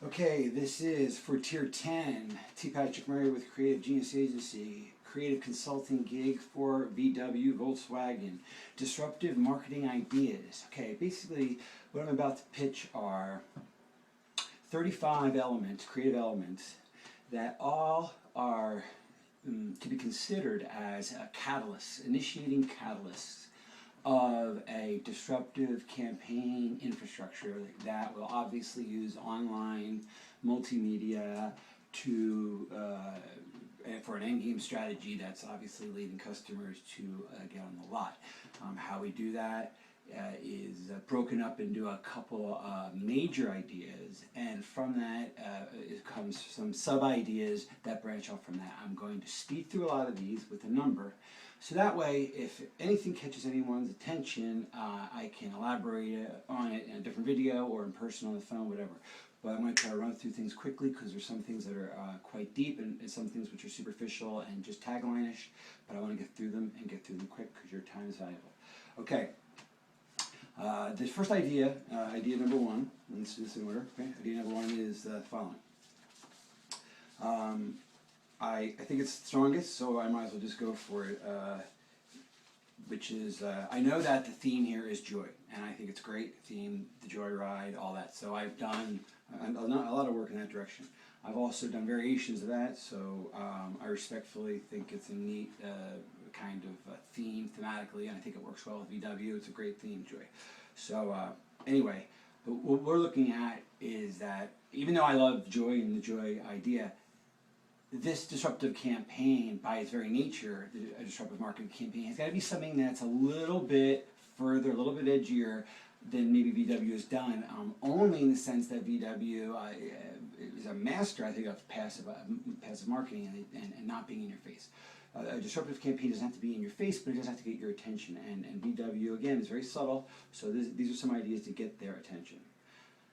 Okay, this is for Tier 10. T. Patrick Murray with Creative Genius Agency. Creative consulting gig for VW Volkswagen. Disruptive marketing ideas. Okay, basically what I'm about to pitch are 35 elements, creative elements, that all are to be considered as a catalyst, initiating catalysts of a disruptive campaign infrastructure that will obviously use online multimedia to for an end game strategy that's obviously leading customers to get on the lot. How we do that is broken up into a couple major ideas, and from that comes some sub ideas that branch off from that. I'm going to speed through a lot of these with a number, so that way if anything catches anyone's attention, I can elaborate on it in a different video or in person on the phone, whatever. But I'm going to try to run through things quickly because there's some things that are quite deep and some things which are superficial and just tagline-ish, but I want to get through them and get through them quick because your time is valuable. Okay. The first idea, idea number one, let's do this in order. Okay, idea number one is the following. I think it's the strongest, so I might as well just go for it. Which is, I know that the theme here is joy, and I think it's a great theme, the joy ride, all that. So I've done a lot of work in that direction. I've also done variations of that, so I respectfully think it's a neat kind of theme thematically, and I think it works well with VW. It's a great theme, joy. So anyway, what we're looking at is that even though I love joy and the joy idea, this disruptive campaign, by its very nature, a disruptive marketing campaign, has got to be something that's a little bit further, a little bit edgier than maybe VW has done, only in the sense that VW is a master, I think, of passive marketing and not being in your face. A disruptive campaign doesn't have to be in your face, but it does have to get your attention. And VW, again, is very subtle, so these are some ideas to get their attention.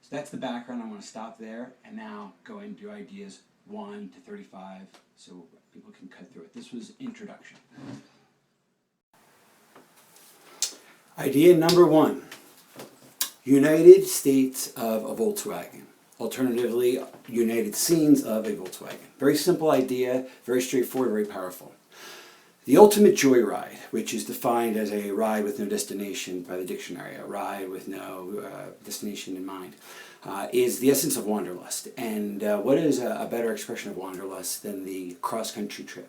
So that's the background. I want to stop there and now go into ideas 1 to 35 so people can cut through it. This was introduction. Idea number 1. United States of a Volkswagen. Alternatively, United Scenes of a Volkswagen. Very simple idea, very straightforward, very powerful. The ultimate joyride, which is defined as a ride with no destination by the dictionary, a ride with no destination in mind, is the essence of wanderlust. And what is a better expression of wanderlust than the cross-country trip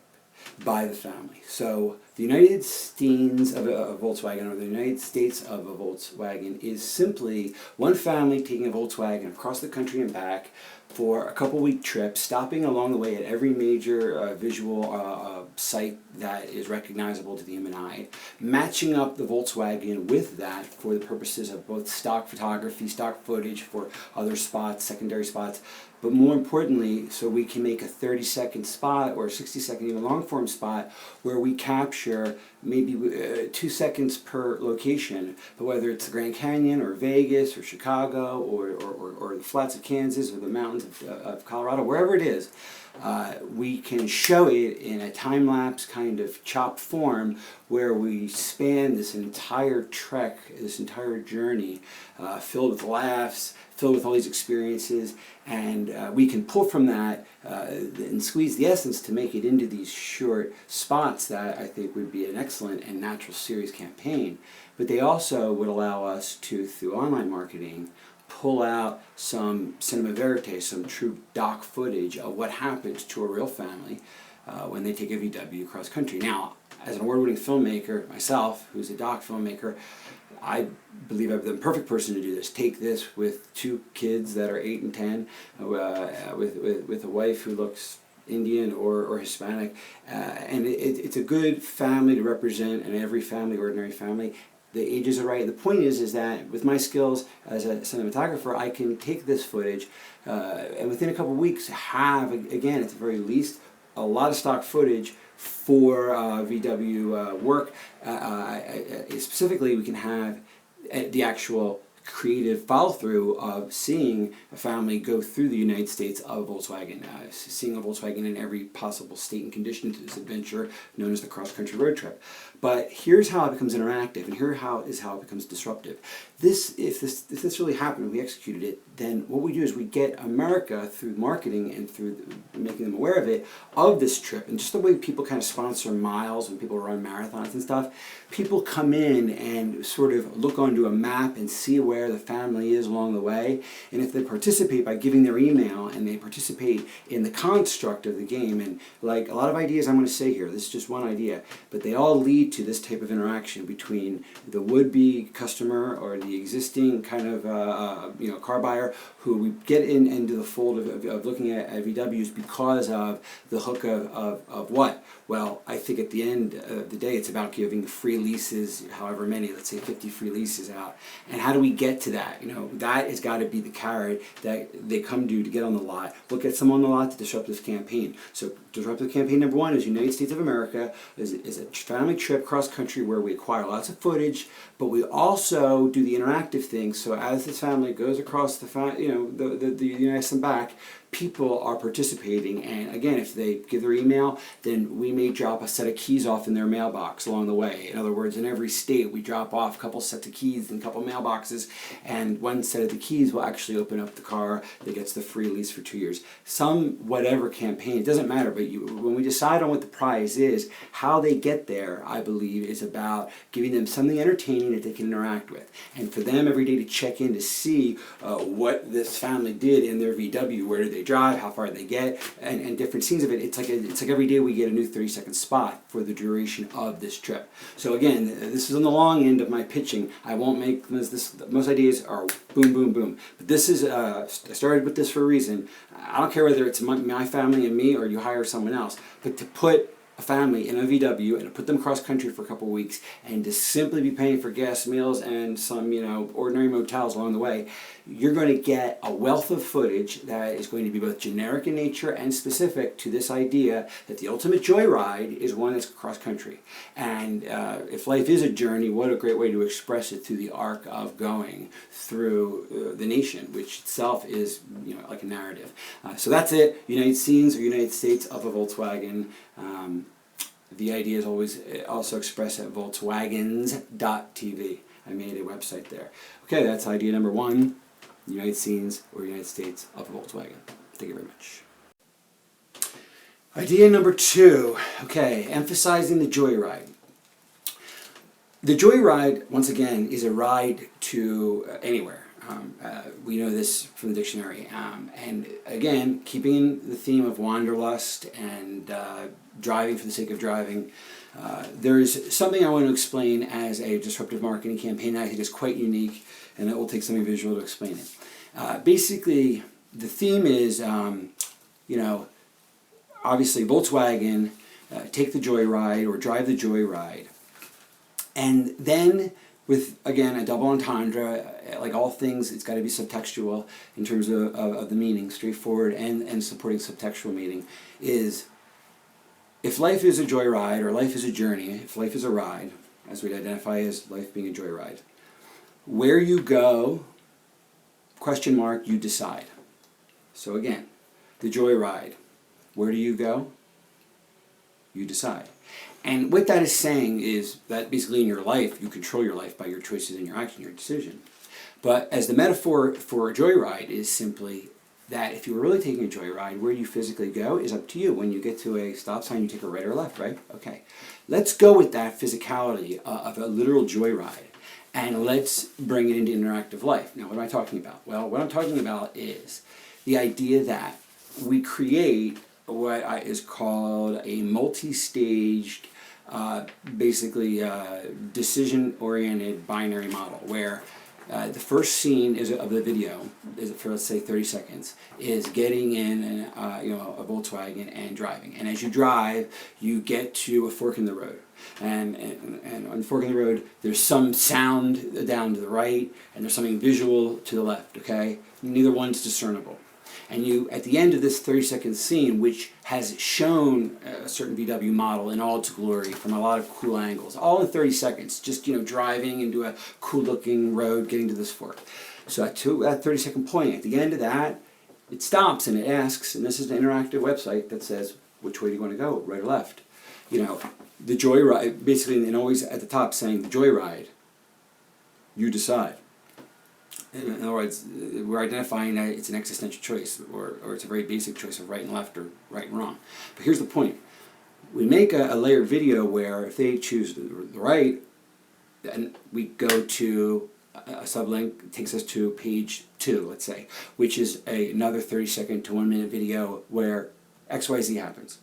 by the family? So the United Scenes of a Volkswagen, or the United States of a Volkswagen, is simply one family taking a Volkswagen across the country and back for a couple-week trip, stopping along the way at every major visual site that is recognizable to the human eye, matching up the Volkswagen with that for the purposes of both stock photography, stock footage for other spots, secondary spots, but more importantly, so we can make a 30-second spot or a 60-second even long-form spot where we capture maybe 2 seconds per location, but whether it's the Grand Canyon or Vegas or Chicago or the flats of Kansas or the mountains of Colorado, wherever it is, we can show it in a time-lapse kind of chopped form where we span this entire trek, this entire journey, filled with laughs, filled with all these experiences, and we can pull from that and squeeze the essence to make it into these short spots that I think would be an excellent and natural series campaign. But they also would allow us to, through online marketing, pull out some cinema verite, some true doc footage of what happens to a real family when they take a VW cross country. Now, as an award-winning filmmaker myself, who's a doc filmmaker, I believe I'm the perfect person to do this. Take this with 2 kids that are 8 and 10, with a wife who looks Indian or Hispanic, and it's a good family to represent, and every family, ordinary family. The ages are right. The point is that with my skills as a cinematographer, I can take this footage and within a couple of weeks have, again, at the very least, a lot of stock footage for VW work. Specifically, we can have the actual creative follow-through of seeing a family go through the United States of Volkswagen, seeing a Volkswagen in every possible state and condition to this adventure known as the cross-country road trip. But here's how it becomes interactive, and here how it becomes disruptive. If this really happened and we executed it, then what we do is we get America through marketing and through making them aware of it, of this trip, and just the way people kind of sponsor miles when people run marathons and stuff. People come in and sort of look onto a map and see where the family is along the way, and if they participate by giving their email and they participate in the construct of the game, and like a lot of ideas I'm going to say here, this is just one idea, but they all lead to this type of interaction between the would-be customer or the existing kind of car buyer who we get into the fold of looking at VWs because of the hook of what? Well, I think at the end of the day, it's about giving free leases, however many, let's say 50 free leases out. And how do we get to that? That has got to be the carrot that they come to get on the lot. We'll get some on the lot to disrupt this campaign. So disruptive campaign number one is United States of America is a family trip cross-country where we acquire lots of footage, but we also do the interactive thing. So as this family goes across the United States and back, people are participating, and again, if they give their email, then we may drop a set of keys off in their mailbox along the way. In other words, in every state, we drop off a couple sets of keys and a couple mailboxes, and one set of the keys will actually open up the car that gets the free lease for 2 years. Some whatever campaign, it doesn't matter, but when we decide on what the prize is, how they get there, I believe, is about giving them something entertaining that they can interact with. And for them every day to check in to see what this family did in their VW, where did they drive, how far they get, and different scenes of it. It's like every day we get a new 30-second spot for the duration of this trip. So again, this is on the long end of my pitching. I won't make this. Most ideas are boom, boom, boom. But this is I started with this for a reason. I don't care whether it's my family and me or you hire someone else, but to put a family in a VW and to put them cross country for a couple of weeks and to simply be paying for gas, meals, and some ordinary motels along the way, you're going to get a wealth of footage that is going to be both generic in nature and specific to this idea that the ultimate joyride is one that's cross country. And if life is a journey, what a great way to express it through the arc of going through the nation, which itself is like a narrative. So that's it. United Scenes or United States of a Volkswagen. The idea is always also expressed at Volkswagens.tv. I made a website there. Okay, that's idea number one, United Scenes or United States of a Volkswagen. Thank you very much. Idea number two, okay, emphasizing the joyride. The joyride, once again, is a ride to anywhere. We know this from the dictionary. And again, keeping in the theme of wanderlust and driving for the sake of driving, there's something I want to explain as a disruptive marketing campaign that I think is quite unique, and it will take something visual to explain it. Basically, the theme is, obviously Volkswagen, take the joyride or drive the joyride. And then with, again, a double entendre, like all things, it's got to be subtextual in terms of the meaning, straightforward and supporting subtextual meaning, is if life is a joyride or life is a journey, if life is a ride, as we'd identify as life being a joyride, where you go, ? You decide. So again, the joyride, where do you go? You decide. And what that is saying is that basically in your life, you control your life by your choices and your action, your decision. But as the metaphor for a joyride is simply that if you were really taking a joyride, where you physically go is up to you. When you get to a stop sign, you take a right or left, right? Okay. Let's go with that physicality of a literal joyride, and let's bring it into interactive life. Now, what am I talking about? Well, what I'm talking about is the idea that we create what is called a multi-staged, decision-oriented binary model, where the first scene of the video, is for let's say 30 seconds, is getting in a Volkswagen and driving. And as you drive, you get to a fork in the road. And on the fork in the road, there's some sound down to the right, and there's something visual to the left. Okay, neither one's discernible. And you, at the end of this 30-second scene, which has shown a certain VW model in all its glory from a lot of cool angles, all in 30 seconds, just driving into a cool-looking road, getting to this fork. So at that 30-second point, at the end of that, it stops and it asks, and this is an interactive website that says, which way do you want to go, right or left? The joyride, basically, and always at the top saying, the joyride, you decide. In other words, we're identifying that it's an existential choice, or it's a very basic choice of right and left or right and wrong. But here's the point. We make a layered video where if they choose the right, then we go to a sublink, takes us to page 2, let's say, which is another 30-second to 1-minute video where XYZ happens.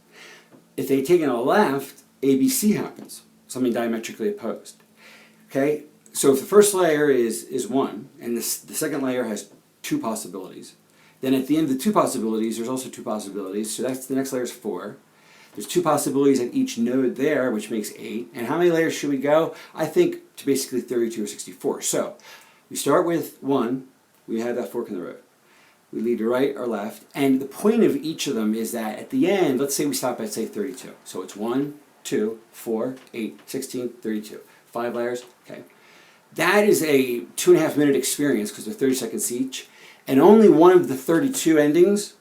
If they take it on the left, ABC happens, something diametrically opposed. Okay? So if the first layer is 1, and the second layer has 2 possibilities, then at the end of the 2 possibilities, there's also 2 possibilities, so that's the next layer is 4. There's 2 possibilities at each node there, which makes 8. And how many layers should we go? I think to basically 32 or 64. So we start with 1, we have that fork in the road. We lead to right or left, and the point of each of them is that at the end, let's say we stop at, say, 32. So it's 1, 2, 4, 8, 16, 32. 5 layers, okay. That is a 2.5-minute experience because they're 30 seconds each, and only one of the 32 endings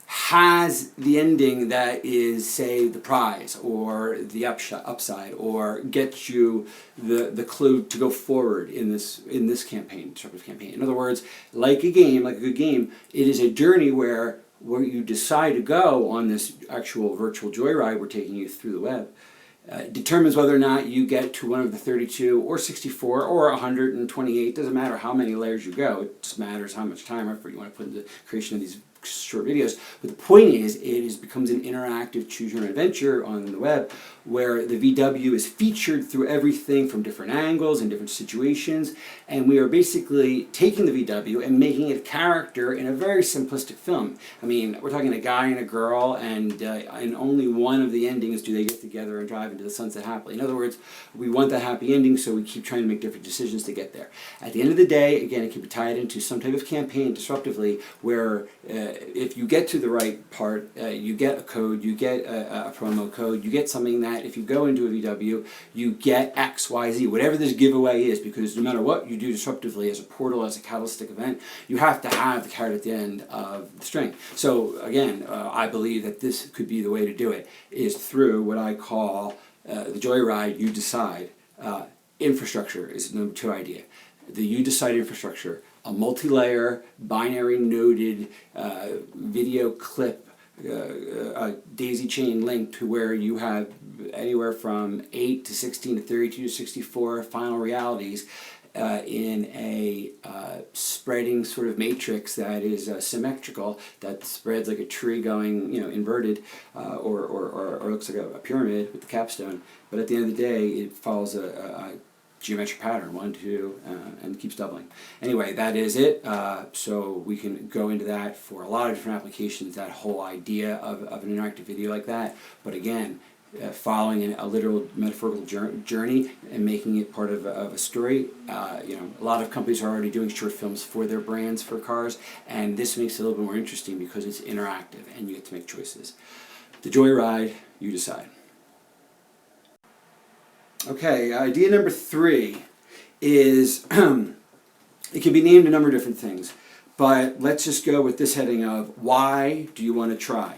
has the ending that is, say, the prize or the upside, or gets you the clue to go forward in this campaign, disruptive campaign. In other words, like a good game, it is a journey where you decide to go on this actual virtual joyride we're taking you through the web. Determines whether or not you get to one of the 32 or 64 or 128. Doesn't matter how many layers you go. It just matters how much time effort you want to put into the creation of these short videos. But the point is, becomes an interactive choose your own adventure on the web, where the VW is featured through everything from different angles and different situations, and we are basically taking the VW and making it a character in a very simplistic film. I mean, we're talking a guy and a girl, and in only one of the endings do they get together and drive into the sunset happily. In other words, we want that happy ending, so we keep trying to make different decisions to get there. At the end of the day, again, it can be tied into some type of campaign disruptively, where if you get to the right part, you get a code, you get a promo code, you get something that if you go into a VW, you get X, Y, Z, whatever this giveaway is, because no matter what you do disruptively as a portal, as a catalytic event, you have to have the carrot at the end of the string. So again, I believe that this could be the way to do it, is through what I call the joyride, you decide. Infrastructure is the number 2 idea. The you decide infrastructure, a multi-layer, binary noded video clip, a daisy chain link to where you have anywhere from 8 to 16 to 32 to 64 final realities in a spreading sort of matrix that is symmetrical, that spreads like a tree going, inverted, or looks like a pyramid with the capstone. But at the end of the day, it follows a geometric pattern, 1, 2, and keeps doubling. Anyway, that is it. So we can go into that for a lot of different applications, that whole idea of an interactive video like that. But again, following a literal metaphorical journey and making it part of a story. A lot of companies are already doing short films for their brands for cars, and this makes it a little bit more interesting because it's interactive and you get to make choices. The joyride, you decide. Okay, idea number 3 is, it can be named a number of different things, but let's just go with this heading of, why do you want to try?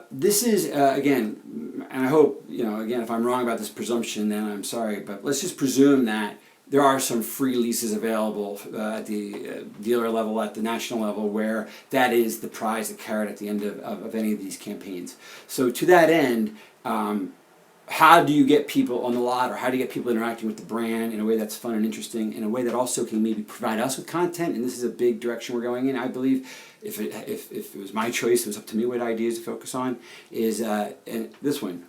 This is, again, and I hope, again, if I'm wrong about this presumption, then I'm sorry, but let's just presume that there are some free leases available at the dealer level, at the national level, where that is the prize, the carrot at the end of any of these campaigns. So to that end, how do you get people on the lot, or how do you get people interacting with the brand in a way that's fun and interesting, in a way that also can maybe provide us with content? And this is a big direction we're going in. I believe if it was my choice, it was up to me what ideas to focus on, is and this one,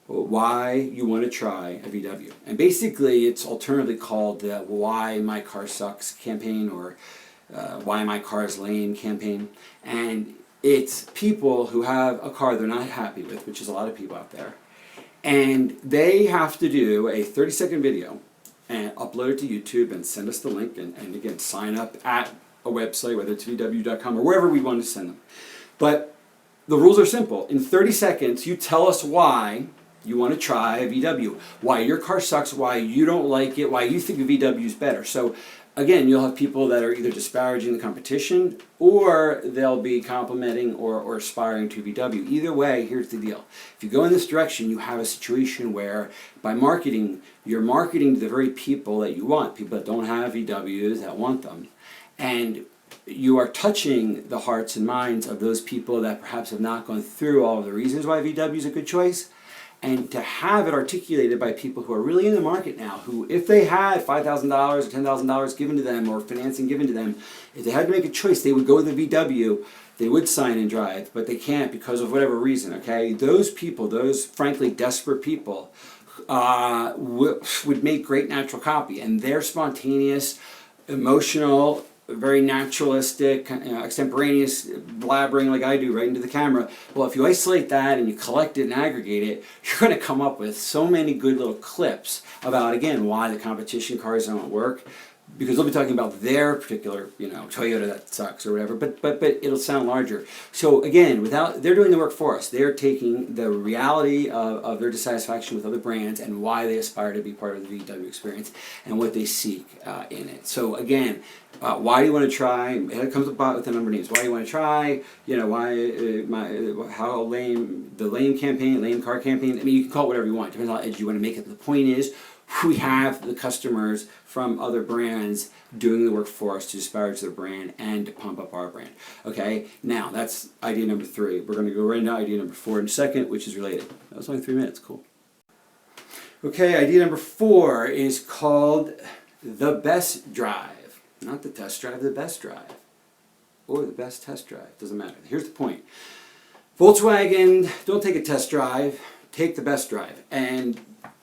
why you want to try a VW. And basically it's alternatively called the Why My Car Sucks campaign, or Why My Car is Lame campaign. And it's people who have a car they're not happy with, which is a lot of people out there, and they have to do a 30-second video and upload it to YouTube and send us the link, and again, sign up at a website, whether it's VW.com or wherever we want to send them. But the rules are simple. In 30 seconds, you tell us why you want to try a VW, why your car sucks, why you don't like it, why you think a VW is better. So again, you'll have people that are either disparaging the competition or they'll be complimenting or aspiring to VW. Either way, here's the deal. If you go in this direction, you have a situation where by marketing, you're marketing to the very people that you want, people that don't have VWs, that want them. And you are touching the hearts and minds of those people that perhaps have not gone through all of the reasons why VW is a good choice. And to have it articulated by people who are really in the market now, who if they had $5,000 or $10,000 given to them or financing given to them, if they had to make a choice, they would go with the VW, they would sign and drive, but they can't because of whatever reason, okay? Those people, those frankly desperate people, would make great natural copy. And they're spontaneous, emotional, very naturalistic, extemporaneous blabbering like I do right into the camera. Well, if you isolate that and you collect it and aggregate it, you're going to come up with so many good little clips about, again, why the competition cars don't work. Because they'll be talking about their particular, Toyota that sucks or whatever, but it'll sound larger. So again, they're doing the work for us. They're taking the reality of their dissatisfaction with other brands and why they aspire to be part of the VW experience and what they seek in it. So again, why do you want to try? It comes about with a number of names. Why do you want to try? How lame, the lame campaign, lame car campaign. I mean, you can call it whatever you want. Depends on how edgy you want to make it. The point is, we have the customers from other brands doing the work for us to disparage their brand and to pump up our brand. Okay, now that's idea number 3. We're going to go right into idea number 4 in a second, which is related. That was only 3 minutes, cool. Okay, idea number 4 is called the best drive. Not the test drive, the best drive. Or the best test drive, doesn't matter. Here's the point. Volkswagen, don't take a test drive, take the best drive. And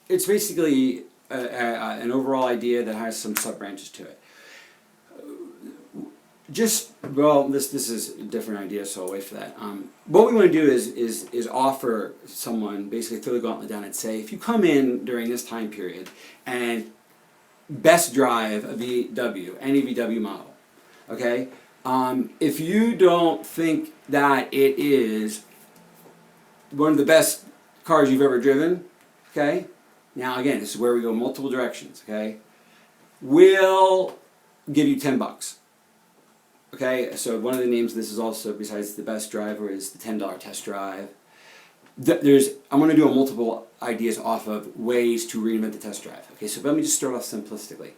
it's basically an overall idea that has some sub-branches to it. This is a different idea, so I'll wait for that. What we want to do is offer someone, basically throw the gauntlet down and say, if you come in during this time period and best drive a VW, any VW model, okay? If you don't think that it is one of the best cars you've ever driven, okay? Now again, this is where we go multiple directions, okay? We'll give you $10. Okay, so one of the names of this is also, besides the best driver, is the $10 test drive. I'm going to do a multiple ideas off of ways to reinvent the test drive. Okay, so let me just start off simplistically.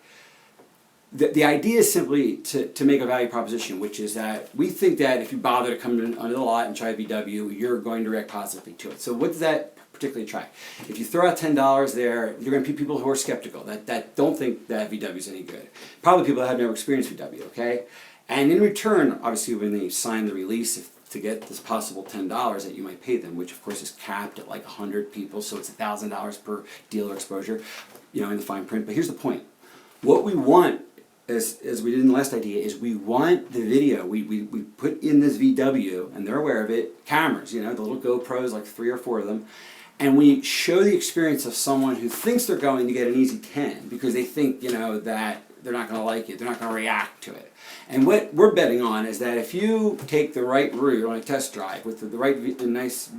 The idea is simply to make a value proposition, which is that we think that if you bother to come under the lot and try a VW, you're going to react positively to it. So what does that particularly try? If you throw out $10 there, you're going to be people who are skeptical, that don't think that VW is any good. Probably people that have never experienced VW, okay? And in return, obviously when they sign the release to get this possible $10 that you might pay them, which of course is capped at like 100 people, so it's $1,000 per dealer exposure, in the fine print. But here's the point. What we want, as we did in the last idea, is we want the video. We put in this VW, and they're aware of it, cameras, the little GoPros, like 3 or 4 of them, and we show the experience of someone who thinks they're going to get an easy 10 because they think, that they're not going to like it, they're not going to react to it. And what we're betting on is that if you take the right route on a test drive with the right nice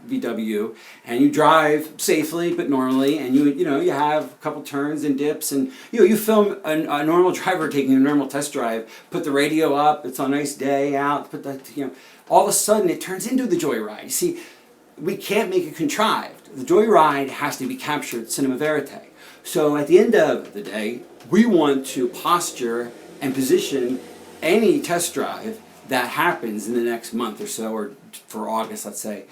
VW, and you drive safely but normally, and you have a couple turns and dips, and you film a normal driver taking a normal test drive, put the radio up, it's a nice day out, put that, all of a sudden it turns into the joyride. You see, we can't make it contrived. The joyride has to be captured cinema verite. So at the end of the day, we want to posture and position any test drive that happens in the next month or so, or for August, let's say,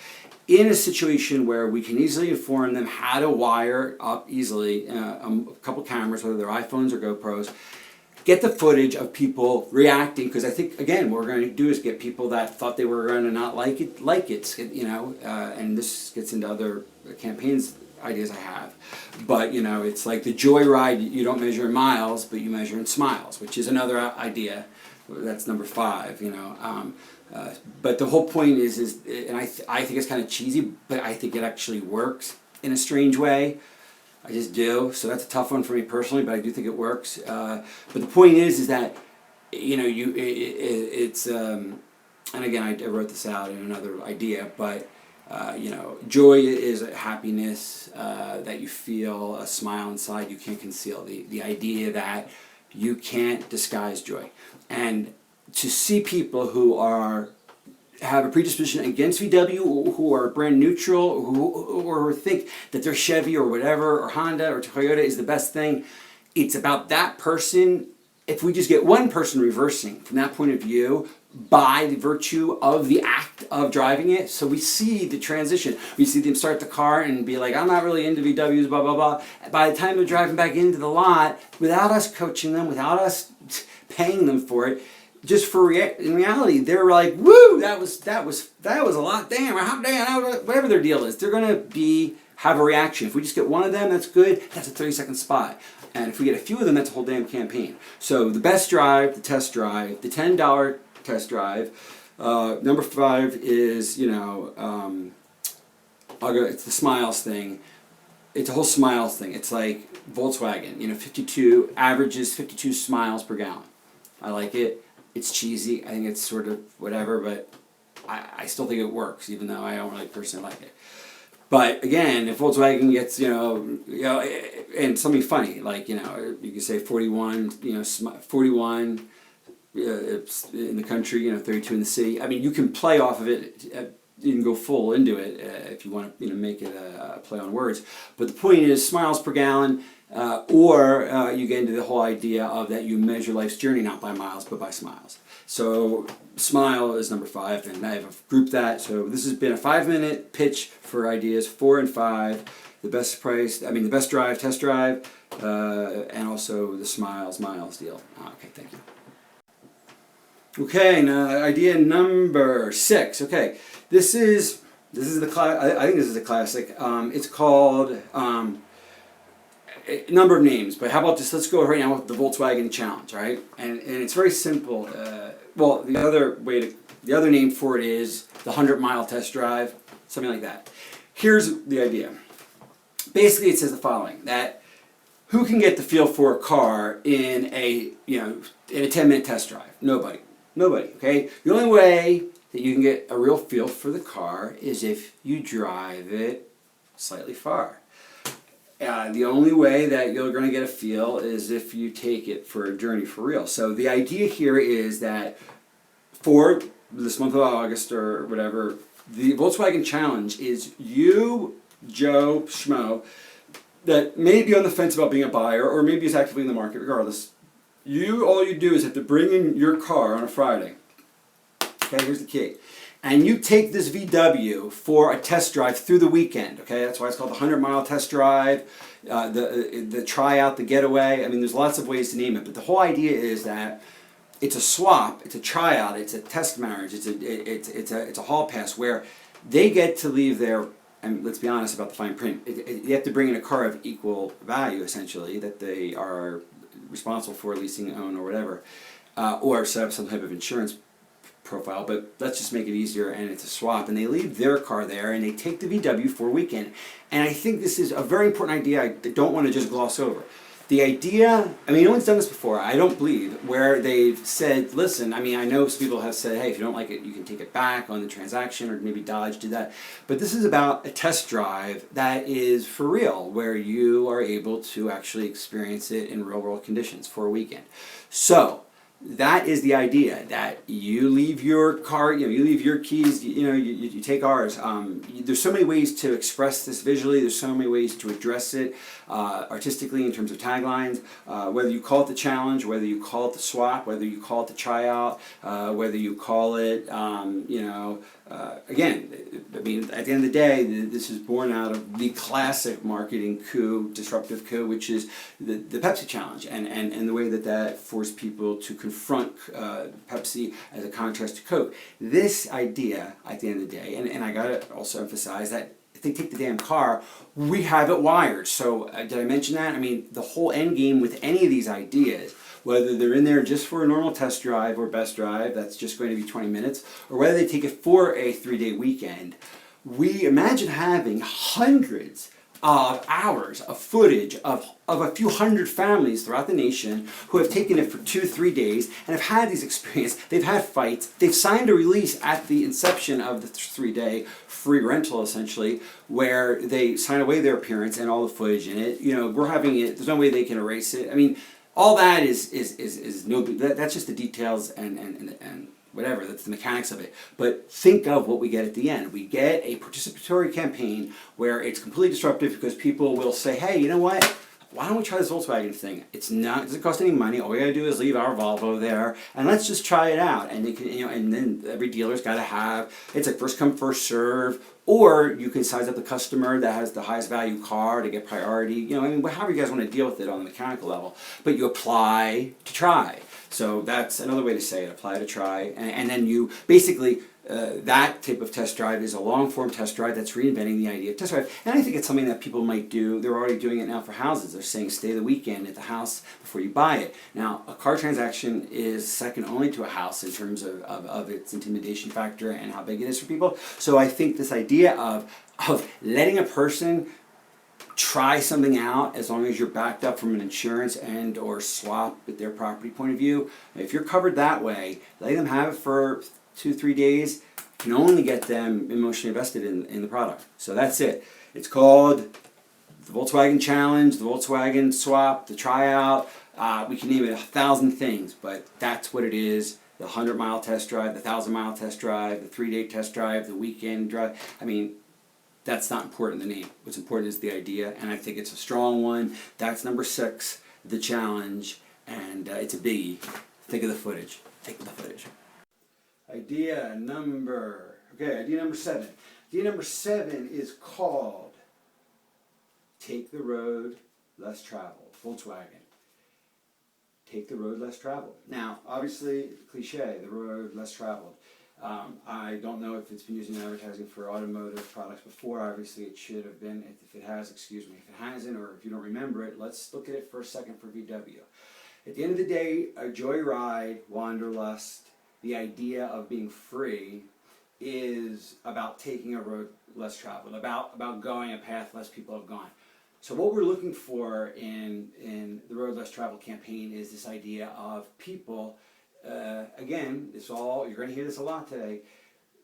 in a situation where we can easily inform them how to wire up easily a couple cameras, whether they're iPhones or GoPros, get the footage of people reacting, because I think, again, what we're going to do is get people that thought they were going to not like it, and this gets into other campaigns ideas I have. But, it's like the joyride, you don't measure in miles, but you measure in smiles, which is another idea. That's number 5, but the whole point is and I think it's kind of cheesy, but I think it actually works in a strange way. I just do. So that's a tough one for me personally, but I do think it works. But the point is that it's and again, I wrote this out in another idea, but joy is a happiness that you feel, a smile inside you can't conceal. The idea that you can't disguise joy, and to see people who have a predisposition against VW, who are brand neutral, or think that their Chevy or whatever, or Honda or Toyota is the best thing. It's about that person. If we just get one person reversing from that point of view by the virtue of the act of driving it, so we see the transition. We see them start the car and be like, I'm not really into VWs, blah, blah, blah. By the time they're driving back into the lot, without us coaching them, without us paying them for it, just for in reality, they're like, woo, that was a lot, damn, whatever their deal is, they're gonna have a reaction. If we just get one of them, that's good. That's a 30-second spot. And if we get a few of them, that's a whole damn campaign. So the best drive, the test drive, the $10 test drive. Number 5 is it's the smiles thing. It's a whole smiles thing. It's like Volkswagen. 52 averages 52 smiles per gallon. I like it. It's cheesy. I think it's sort of whatever, but I still think it works, even though I don't really personally like it. But again, if Volkswagen gets, and something funny, like, you can say 41, 41 in the country, 32 in the city. I mean, you can play off of it. You can go full into it if you want to, make it a play on words. But the point is, smiles per gallon. Or you get into the whole idea of that you measure life's journey not by miles but by smiles. So smile is number 5, and I have grouped that. So this has been a 5-minute pitch for ideas 4 and 5, the best drive, test drive, and also the miles deal. Okay, thank you. Okay, now idea number 6. Okay, this is I think this is a classic. It's called. A number of names, but how about this? Let's go right now with the Volkswagen Challenge, right? And it's very simple. The other name for it is the 100-mile test drive, something like that. Here's the idea. Basically, it says the following: that who can get the feel for a car in a 10-minute test drive? Nobody. Okay. The only way that you can get a real feel for the car is if you drive it slightly far. The only way that you're going to get a feel is if you take it for a journey for real. So the idea here is that for this month of August or whatever, the Volkswagen Challenge is you, Joe Schmo, that may be on the fence about being a buyer or maybe is actively in the market, regardless. All you do is have to bring in your car on a Friday. Okay, here's the key. And you take this VW for a test drive through the weekend, okay? That's why it's called the 100-mile test drive, the tryout, the getaway. I mean, there's lots of ways to name it, but the whole idea is that it's a swap, it's a tryout, it's a test marriage, it's a hall pass where they get to leave their, and let's be honest about the fine print, you have to bring in a car of equal value, essentially, that they are responsible for, leasing, own, or whatever, or set up some type of insurance profile, but let's just make it easier, and it's a swap, and they leave their car there and they take the VW for a weekend. And I think this is a very important idea I don't want to just gloss over. The idea, no one's done this before, I don't believe, where they've said, listen, I know some people have said, hey, if you don't like it, you can take it back on the transaction, or maybe Dodge did that, but this is about a test drive that is for real, where you are able to actually experience it in real world conditions for a weekend. So that is the idea, that you leave your car, you leave your keys, you take ours. There's so many ways to express this visually, there's so many ways to address it artistically in terms of taglines, whether you call it the challenge, whether you call it the swap, whether you call it the tryout, whether you call it, again, at the end of the day, this is born out of the classic marketing coup, disruptive coup, which is the Pepsi challenge, and the way that forced people to confront Pepsi as a contrast to Coke. This idea, at the end of the day, and I gotta also emphasize that if they take the damn car, we have it wired. So did I mention that? The whole end game with any of these ideas, whether they're in there just for a normal test drive or best drive, that's just going to be 20 minutes, or whether they take it for a 3-day weekend, we imagine having hundreds of hours of footage of a few hundred families throughout the nation who have taken it for 2-3 days and have had these experiences. They've had fights. They've signed a release at the inception of the 3-day free rental, essentially, where they sign away their appearance and all the footage in it. You know, we're having it. There's no way they can erase it. I mean, all that is no. That's just the details and whatever. That's the mechanics of it. But think of what we get at the end. We get a participatory campaign where it's completely disruptive because people will say, "Hey, you know what? Why don't we try this Volkswagen thing? It doesn't cost any money. All we gotta do is leave our Volvo there, and let's just try it out." And they can, and then every dealer's got to have. It's like first come, first serve. Or you can size up the customer that has the highest value car to get priority. I mean, however you guys want to deal with it on the mechanical level. But you apply to try. So that's another way to say it, apply to try. And then you basically, that type of test drive is a long form test drive that's reinventing the idea of test drive. And I think it's something that people might do. They're already doing it now for houses. They're saying stay the weekend at the house before you buy it. Now, a car transaction is second only to a house in terms of its intimidation factor and how big it is for people. So I think this idea of letting a person try something out as long as you're backed up from an insurance and or swap with their property point of view. If you're covered that way, letting them have it for 2-3 days can only get them emotionally invested in the product. So that's it. It's called the Volkswagen Challenge, the Volkswagen Swap, the Tryout. We can name it 1,000 things, but that's what it is. The 100-mile test drive, the 1,000-mile test drive, the 3-day test drive, the weekend drive. I mean, that's not important, the name. What's important is the idea, and I think it's a strong one. That's number 6, the challenge, and it's a biggie. Think of the footage. Think of the footage. Idea number 7. Idea number 7 is called Take the Road Less Traveled. Volkswagen. Take the road less traveled. Now, obviously, cliche, the road less traveled. I don't know if it's been used in advertising for automotive products before. Obviously, it should have been. If it has, excuse me. If it hasn't, or if you don't remember it, let's look at it for a second for VW. At the end of the day, a joyride, wanderlust, the idea of being free is about taking a road less traveled, about going a path less people have gone. So what we're looking for in the Road Less Traveled campaign is this idea of people. Again, you're going to hear this a lot today.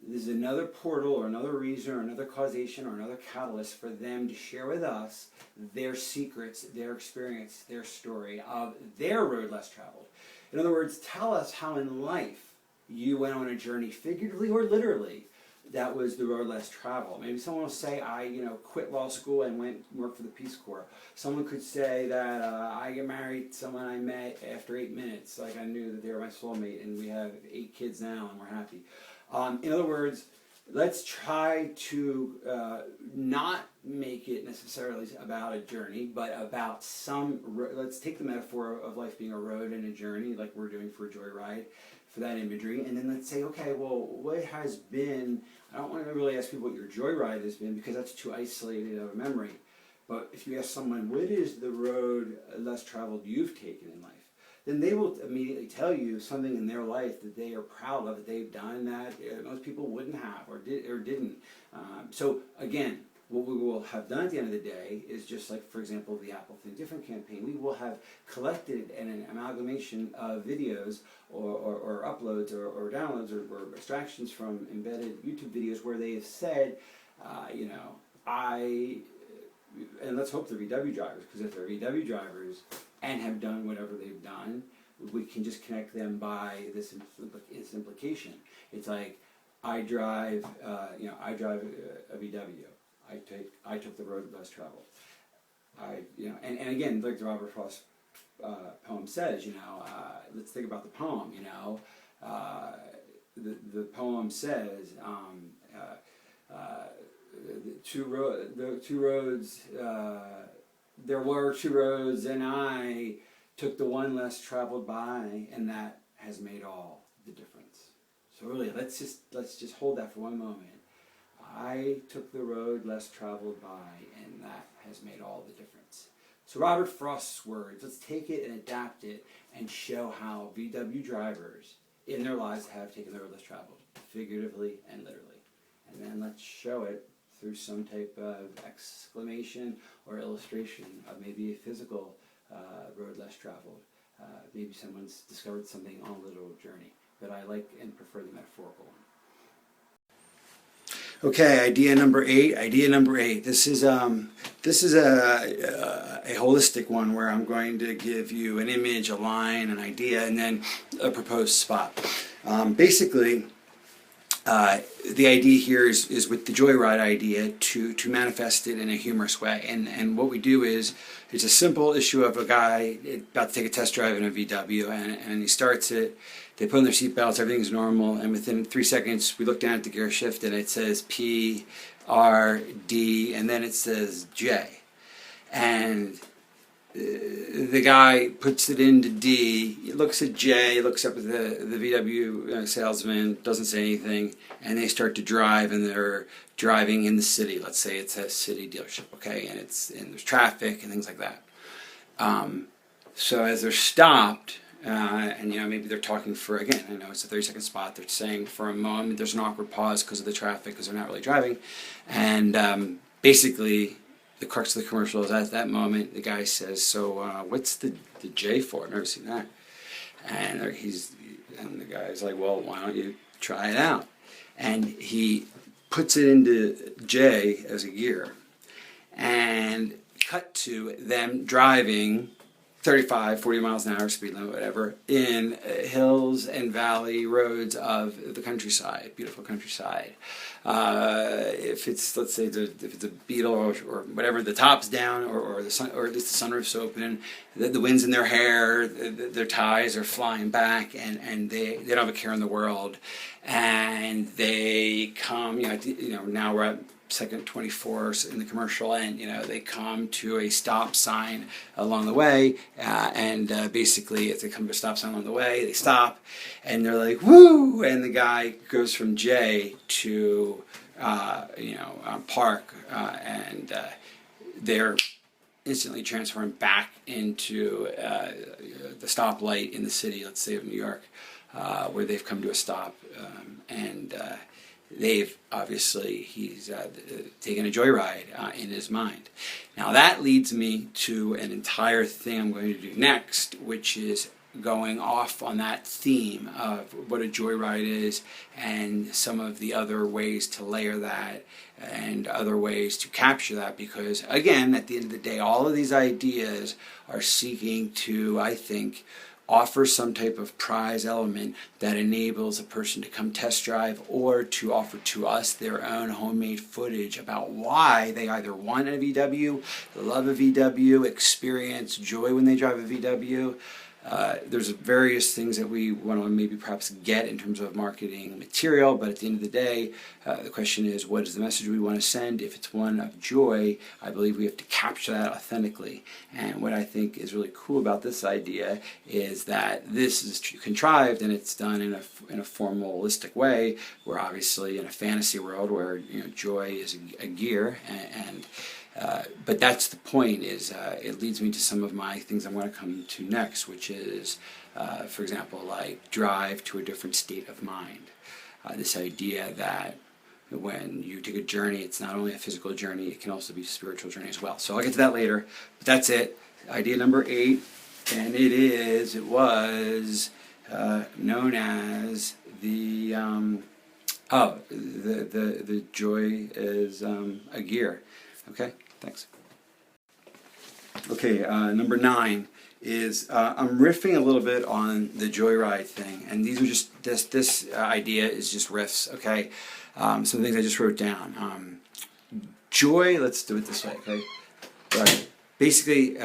This is another portal or another reason or another causation or another catalyst for them to share with us their secrets, their experience, their story of their road less traveled. In other words, tell us how in life you went on a journey, figuratively or literally, that was the road less traveled. Maybe someone will say, I quit law school and went work for the Peace Corps. Someone could say that I get married to someone I met after 8 minutes. Like I knew that they were my soulmate, and we have 8 kids now, and we're happy. In other words, let's try to not make it necessarily about a journey, but about let's take the metaphor of life being a road and a journey, like we're doing for a joyride, for that imagery, and then let's say, okay, well, what has been, I don't want to really ask people what your joyride has been, because that's too isolated of a memory, but if you ask someone, what is the road less traveled you've taken in life? Then they will immediately tell you something in their life that they are proud of, that they've done that most people wouldn't have or didn't. So again, what we will have done at the end of the day is just like, for example, the Apple Think Different campaign. We will have collected an amalgamation of videos or uploads or downloads or extractions from embedded YouTube videos where they have said, and let's hope they're VW drivers, because if they're VW drivers and have done whatever they've done, we can just connect them by this implication. It's like, I drive a VW. I took the road less traveled. And again, like the Robert Frost poem says, let's think about the poem. The poem says, there were 2 roads, and I took the one less traveled by, and that has made all the difference. So really, let's just hold that for one moment. I took the road less traveled by, and that has made all the difference. So Robert Frost's words, let's take it and adapt it and show how VW drivers in their lives have taken the road less traveled, figuratively and literally. And then let's show it through some type of exclamation or illustration of maybe a physical road less traveled. Maybe someone's discovered something on a little journey, but I like and prefer the metaphorical one. Okay, idea number 8. Idea number 8. This is a holistic one where I'm going to give you an image, a line, an idea, and then a proposed spot. Basically, the idea here is with the Joyride idea to manifest it in a humorous way. And what we do is, it's a simple issue of a guy about to take a test drive in a VW, and he starts it. They put on their seatbelts, everything's normal, and within 3 seconds we look down at the gear shift and it says P, R, D, and then it says J. And the guy puts it into D, he looks at J, looks up at the VW salesman, doesn't say anything, and they start to drive, and they're driving in the city. Let's say it's a city dealership, okay, and there's traffic and things like that. So as they're stopped, and maybe they're talking for, again, I know it's a 30-second spot, they're saying for a moment, there's an awkward pause because of the traffic, because they're not really driving, and basically the crux of the commercial is at that moment the guy says, so what's the J for? I've never seen that. And the guy's like, well, why don't you try it out? And he puts it into J as a gear, and cut to them driving 35, 40 miles an hour, speed limit, whatever, in hills and valley roads of the countryside, beautiful countryside. If it's, let's say, if it's a Beetle or whatever, the top's down, or the sun, or at least the sunroof's open, the wind's in their hair, their ties are flying back, and they don't have a care in the world, and they come, now we're at second 24 in the commercial, and they come to a stop sign along the way, and basically if they come to a stop sign along the way, they stop and they're like, woo, and the guy goes from J to park, and they're instantly transformed back into the stoplight in the city, let's say of New York, where they've come to a stop, and he's taken a joyride in his mind. Now that leads me to an entire thing I'm going to do next, which is going off on that theme of what a joyride is, and some of the other ways to layer that and other ways to capture that, because again, at the end of the day, all of these ideas are seeking to, I think, offer some type of prize element that enables a person to come test drive, or to offer to us their own homemade footage about why they either want a VW, love a VW, experience joy when they drive a VW. There's various things that we want to maybe perhaps get in terms of marketing material, but at the end of the day, the question is, what is the message we want to send? If it's one of joy, I believe we have to capture that authentically. And what I think is really cool about this idea is that this is contrived, and it's done in a formalistic way, where obviously in a fantasy world where joy is a gear, but that's the point, is it leads me to some of my things I'm going to come to next, which is, for example, like drive to a different state of mind. This idea that when you take a journey, it's not only a physical journey, it can also be a spiritual journey as well. So I'll get to that later, but that's it. Idea number 8, and it was known as the joy is a gear. Okay, thanks. Okay, number 9 is I'm riffing a little bit on the joyride thing, and these are just this idea is just riffs. Okay, some things I just wrote down. Joy. Let's do it this way. Okay, right. Basically,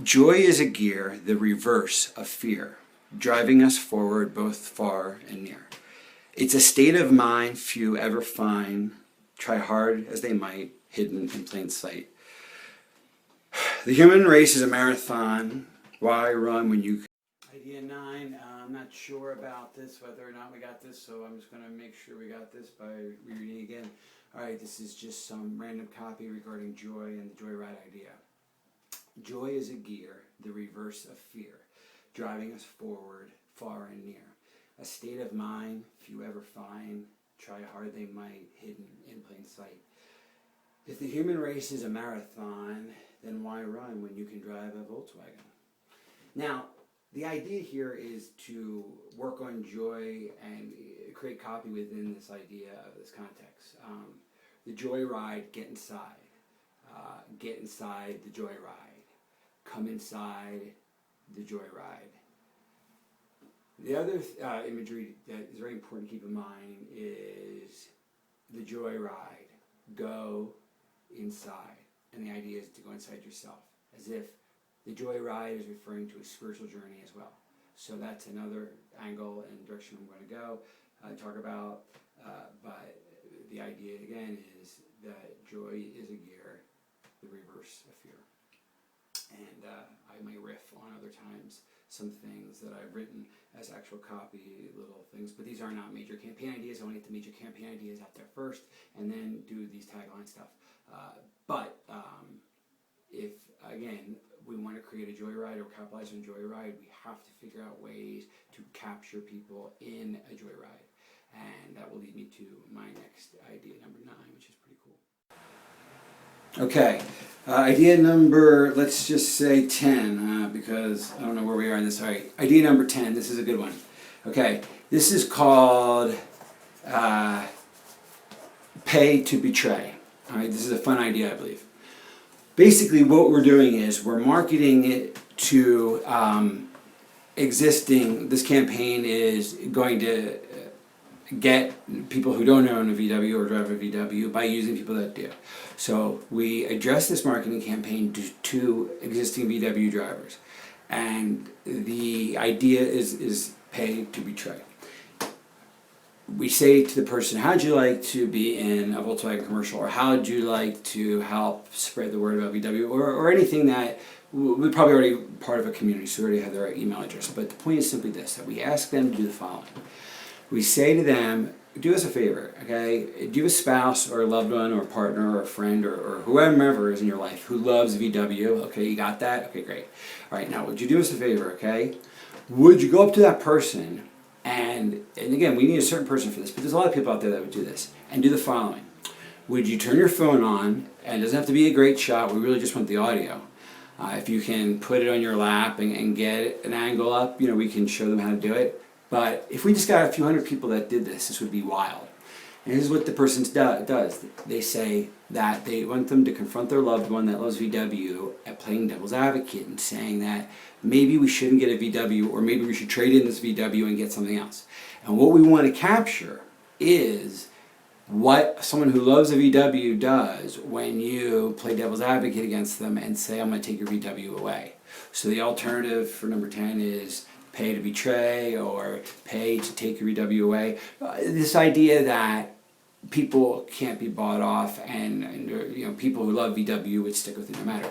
joy is a gear, the reverse of fear, driving us forward both far and near. It's a state of mind few ever find, try hard as they might, hidden in plain sight. The human race is a marathon. Why run when you... Idea 9, I'm not sure about this, whether or not we got this, so I'm just going to make sure we got this by rereading again. Alright, this is just some random copy regarding joy and the joyride idea. Joy is a gear, the reverse of fear, driving us forward, far and near. A state of mind few ever find, try hard they might, hidden in plain sight. If the human race is a marathon, then why run when you can drive a Volkswagen? Now, the idea here is to work on joy and create copy within this idea of this context. The joyride, get inside. Get inside the joyride. Come inside the joyride. The other imagery that is very important to keep in mind is the joyride. Go inside. And the idea is to go inside yourself, as if the joyride is referring to a spiritual journey as well. So that's another angle and direction I'm going to go talk about. But the idea again is that joy is a gear, the reverse of fear. And I may riff on other times some things that I've written as actual copy, little things, but these are not major campaign ideas. I want to get the major campaign ideas out there first, and then do these tagline stuff. But if, again, we want to create a joyride or capitalize on joyride, we have to figure out ways to capture people in a joyride. And that will lead me to my next idea, number 9, which is pretty cool. Okay, idea number, let's just say 10, because I don't know where we are in this. All right, idea number 10, this is a good one. Okay, this is called Pay to Betray. All right, this is a fun idea, I believe. Basically, what we're doing is we're marketing it to existing. This campaign is going to get people who don't own a VW or drive a VW by using people that do. So we address this marketing campaign to existing VW drivers. And the idea is pay to betray. We say to the person, how'd you like to be in a Volkswagen commercial? Or how'd you like to help spread the word about VW? Or anything that we're probably already part of a community, so we already have their email address. But the point is simply this, that we ask them to do the following. We say to them, do us a favor, okay? Do you have a spouse or a loved one or a partner or a friend or whoever is in your life who loves VW? Okay, you got that? Okay, great. All right, now would you do us a favor, okay? Would you go up to that person and again, we need a certain person for this, but there's a lot of people out there that would do this, and do the following. Would you turn your phone on, and it doesn't have to be a great shot, we really just want the audio. If you can put it on your lap and get an angle up, we can show them how to do it. But if we just got a few hundred people that did this, this would be wild. And this is what the person does. They say that they want them to confront their loved one that loves VW at playing devil's advocate and saying that maybe we shouldn't get a VW, or maybe we should trade in this VW and get something else. And what we want to capture is what someone who loves a VW does when you play devil's advocate against them and say, I'm going to take your VW away. So the alternative for number 10 is pay to betray or pay to take your VW away. This idea that people can't be bought off, and people who love VW would stick with it no matter.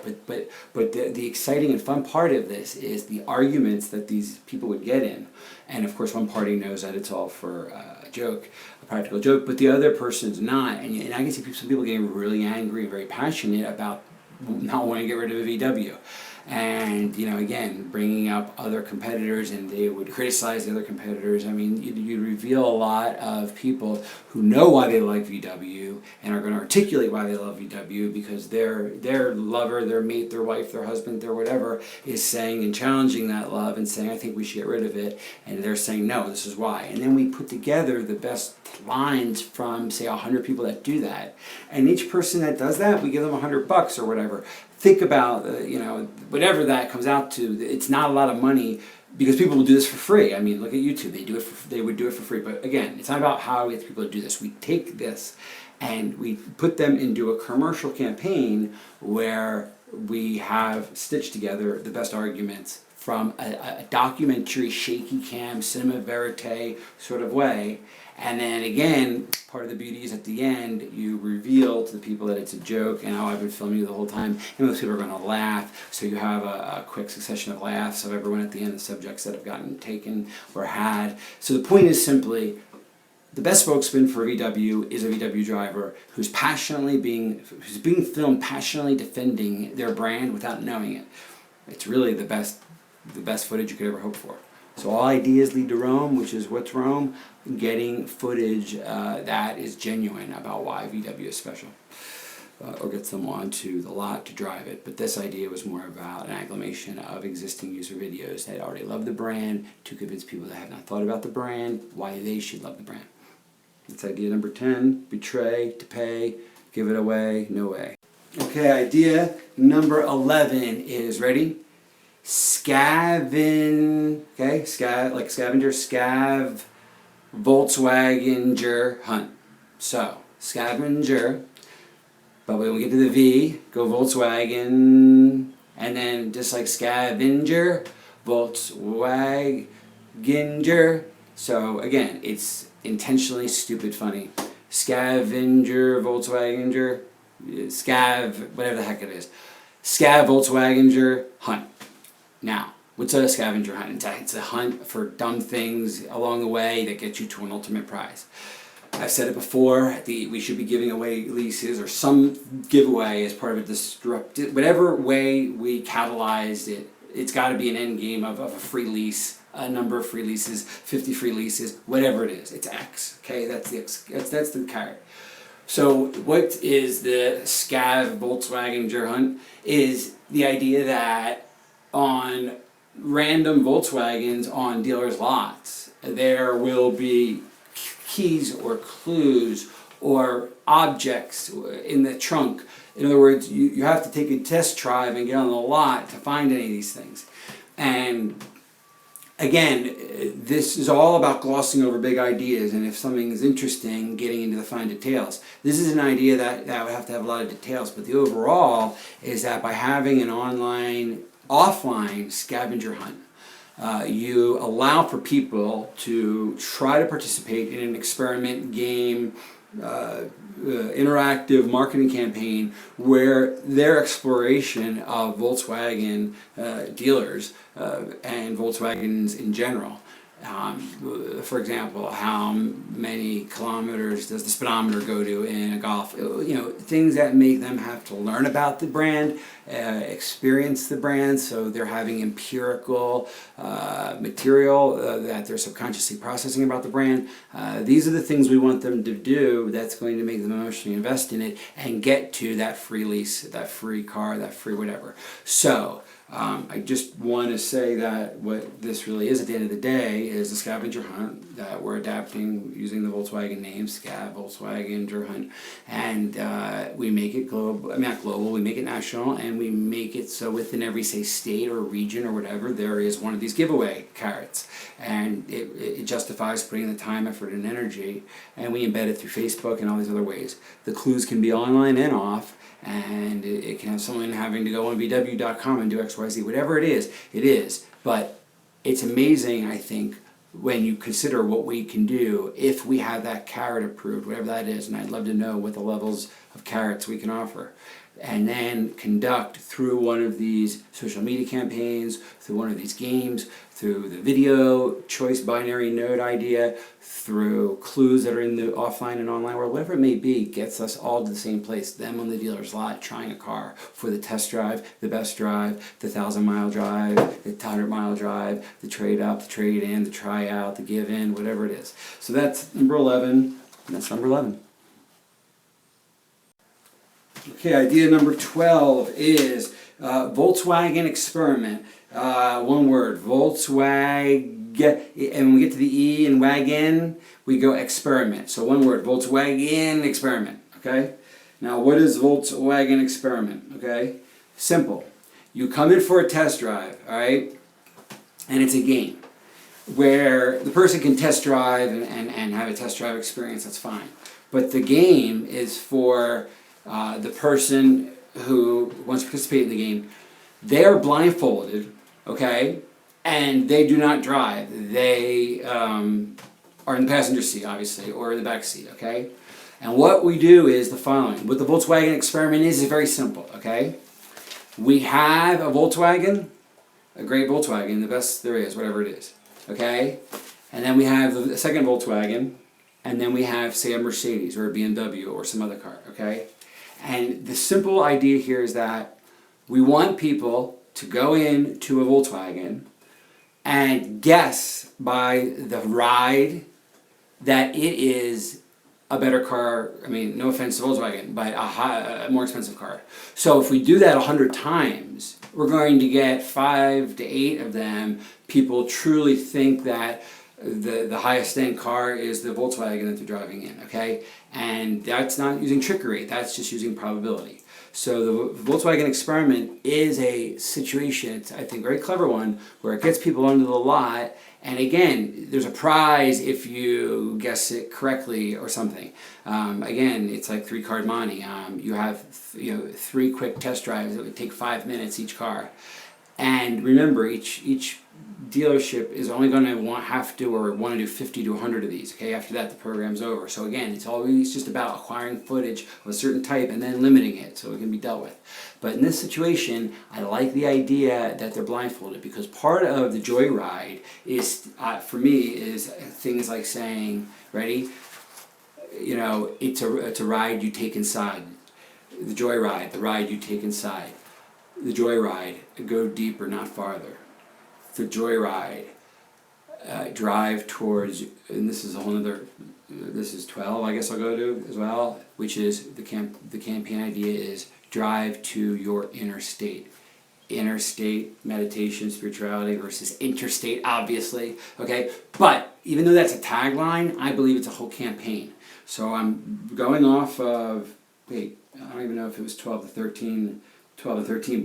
But the exciting and fun part of this is the arguments that these people would get in. And of course, one party knows that it's all for a joke, a practical joke, but the other person's not. And I can see some people getting really angry and very passionate about not wanting to get rid of a VW. And, again, bringing up other competitors, and they would criticize the other competitors. I mean, you reveal a lot of people who know why they like VW and are going to articulate why they love VW, because their lover, their mate, their wife, their husband, their whatever is saying and challenging that love and saying, I think we should get rid of it. And they're saying, no, this is why. And then we put together the best lines from, say, 100 people that do that. And each person that does that, we give them $100 or whatever. Think about, whatever that comes out to. It's not a lot of money, because people will do this for free. I mean, look at YouTube. They would do it for free. But again, it's not about how we get people to do this. We take this and we put them into a commercial campaign where we have stitched together the best arguments from a documentary, shaky cam, cinema verite sort of way. And then again, part of the beauty is at the end, you reveal to the people that it's a joke, and I've been filming you the whole time, and most people are going to laugh. So you have a quick succession of laughs of everyone at the end, the subjects that have gotten taken or had. So the point is simply, the best spokesman for VW is a VW driver who's being filmed passionately defending their brand without knowing it. It's really the best footage you could ever hope for. So all ideas lead to Rome, which is what's Rome? Getting footage that is genuine about why VW is special. or gets them onto the lot to drive it. But this idea was more about an acclamation of existing user videos that already love the brand to convince people that have not thought about the brand why they should love the brand. That's idea number 10. Betray, to pay, give it away, no way. Okay, idea number 11 is, ready? Scaven, okay, like scavenger, Volkswagener hunt. So, scavenger, but when we get to the V, go Volkswagen, and then just like scavenger, Volkswagener. So again, it's intentionally stupid funny. Scavenger, Volkswagener, scav, whatever the heck it is. Scav, Volkswagener hunt. Now, what's a scavenger hunt? It's a hunt for dumb things along the way that get you to an ultimate prize. I've said it before, we should be giving away leases or some giveaway as part of a disruptive, whatever way we catalyzed it, it's got to be an end game of a free lease, a number of free leases, 50 free leases, whatever it is. It's X, okay? That's the carrot. So what is the Scav Volkswagener hunt? Is the idea that on random Volkswagens on dealers' lots, there will be keys or clues or objects in the trunk. In other words, you have to take a test drive and get on the lot to find any of these things. And again, this is all about glossing over big ideas, and if something is interesting, getting into the fine details. This is an idea that would have to have a lot of details, but the overall is that by having an offline scavenger hunt, you allow for people to try to participate in an experiment, game, interactive marketing campaign where their exploration of Volkswagen dealers and Volkswagens in general. For example, how many kilometers does the speedometer go to in a Golf? Things that make them have to learn about the brand, experience the brand, so they're having empirical material that they're subconsciously processing about the brand. These are the things we want them to do that's going to make them emotionally invest in it and get to that free lease, that free car, that free whatever. So, I just want to say that what this really is at the end of the day is a scavenger hunt that we're adapting using the Volkswagen name, Scav Volkswagener hunt, and we make it global. I mean, not global. We make it national, and we make it so within every, say, state or region or whatever, there is one of these giveaway carrots, and it justifies putting the time, effort, and energy. And we embed it through Facebook and all these other ways. The clues can be online and off. And it can have someone having to go on VW.com and do XYZ, whatever it is. But it's amazing, I think, when you consider what we can do if we have that carrot approved, whatever that is, and I'd love to know what the levels of carrots we can offer. And then conduct through one of these social media campaigns, through one of these games, through the video choice binary node idea, through clues that are in the offline and online world, whatever it may be, gets us all to the same place, them on the dealer's lot trying a car for the test drive, the best drive, the 1,000-mile drive, the 100-mile drive, the trade out, the trade in, the try out, the give in, whatever it is. So that's number 11, and that's number 11. Okay, idea number 12 is Volkswagen experiment. One word, Volkswagen, and when we get to the E in wagon, we go experiment. So one word, Volkswagen experiment, okay? Now what is Volkswagen experiment, okay? Simple. You come in for a test drive, all right? And it's a game where the person can test drive and have a test drive experience, that's fine. But the game is for the person who wants to participate in the game. They're blindfolded, okay, and they do not drive. They are in the passenger seat, obviously, or in the back seat, okay? And what we do is the following. What the Volkswagen experiment is very simple, okay? We have a Volkswagen, a great Volkswagen, the best there is, whatever it is, okay? And then we have the second Volkswagen, and then we have, say, a Mercedes or a BMW or some other car, okay? And the simple idea here is that we want people to go into a Volkswagen and guess by the ride that it is a better car. I mean, no offense to Volkswagen, but a more expensive car. So if we do that 100 times, we're going to get 5 to 8 of them. People truly think that the highest end car is the Volkswagen that they're driving in, okay? And that's not using trickery, that's just using probability. So the Volkswagen experiment is a situation, it's I think a very clever one, where it gets people onto the lot, and again, there's a prize if you guess it correctly or something. Again, it's like 3-card money. You have 3 quick test drives that would take 5 minutes each car. And remember, each dealership is only going to want to do 50 to 100 of these. Okay, after that the program's over. So again, it's always just about acquiring footage of a certain type and then limiting it so it can be dealt with. But in this situation, I like the idea that they're blindfolded, because part of the joyride is, for me, is things like saying, ready? You know, it's a ride you take inside. The joyride, the ride you take inside. The joyride, go deeper, not farther. The joyride, drive towards, and this is a whole other, this is 12 I guess I'll go to as well, which is the campaign idea is drive to your inner state. Interstate meditation, spirituality versus interstate, obviously, okay? But even though that's a tagline, I believe it's a whole campaign. So I'm going off of, I don't even know if it was 12 to 13,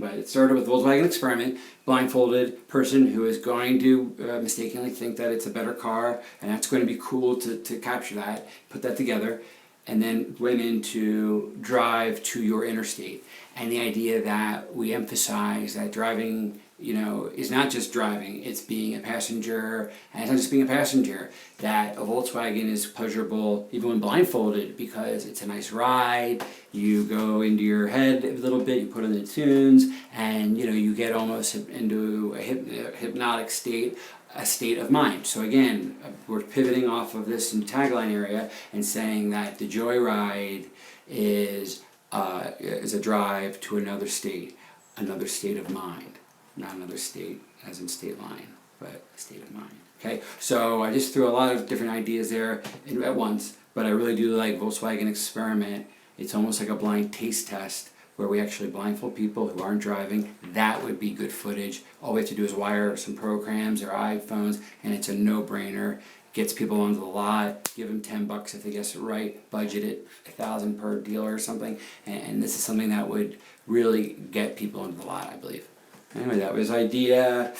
but it started with Volkswagen experiment, blindfolded person who is going to mistakenly think that it's a better car, and that's going to be cool to capture that, put that together, and then went into drive to your interstate. And the idea that we emphasize that driving, is not just driving, it's being a passenger, and it's not just being a passenger, that a Volkswagen is pleasurable even when blindfolded, because it's a nice ride, you go into your head a little bit, you put in the tunes, and you get almost into a hypnotic state, a state of mind. So again, we're pivoting off of this in tagline area and saying that the joyride is a drive to another state of mind. Not another state as in state line, but a state of mind. Okay, so I just threw a lot of different ideas there at once, but I really do like Volkswagen experiment. It's almost like a blind taste test where we actually blindfold people who aren't driving. That would be good footage. All we have to do is wire some programs or iPhones, and it's a no-brainer. Gets people onto the lot, give them $10 if they guess it right, budget it $1,000 per dealer or something, and this is something that would really get people into the lot, I believe. Anyway, that was idea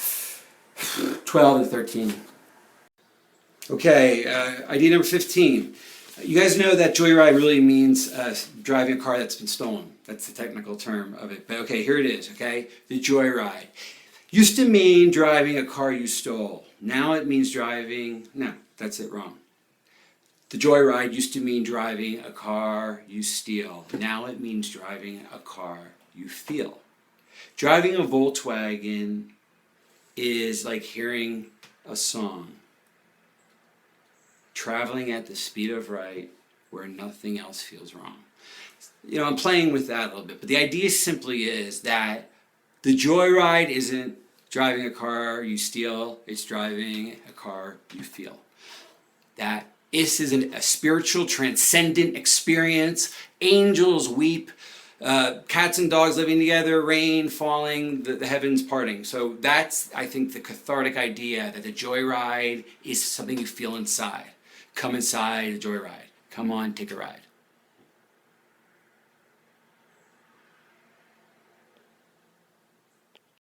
12 and 13. Okay, idea number 15. You guys know that joyride really means driving a car that's been stolen. That's the technical term of it. But okay, here it is, okay? The joyride. Used to mean driving a car you stole. Now it means driving... No, that's it, wrong. The joyride used to mean driving a car you steal. Now it means driving a car you feel. Driving a Volkswagen is like hearing a song. Traveling at the speed of right where nothing else feels wrong. I'm playing with that a little bit, but the idea simply is that the joyride isn't driving a car you steal, it's driving a car you feel. That this is a spiritual, transcendent experience. Angels weep, cats and dogs living together, rain falling, the heavens parting. So that's, I think, the cathartic idea that the joyride is something you feel inside. Come inside the joyride. Come on, take a ride.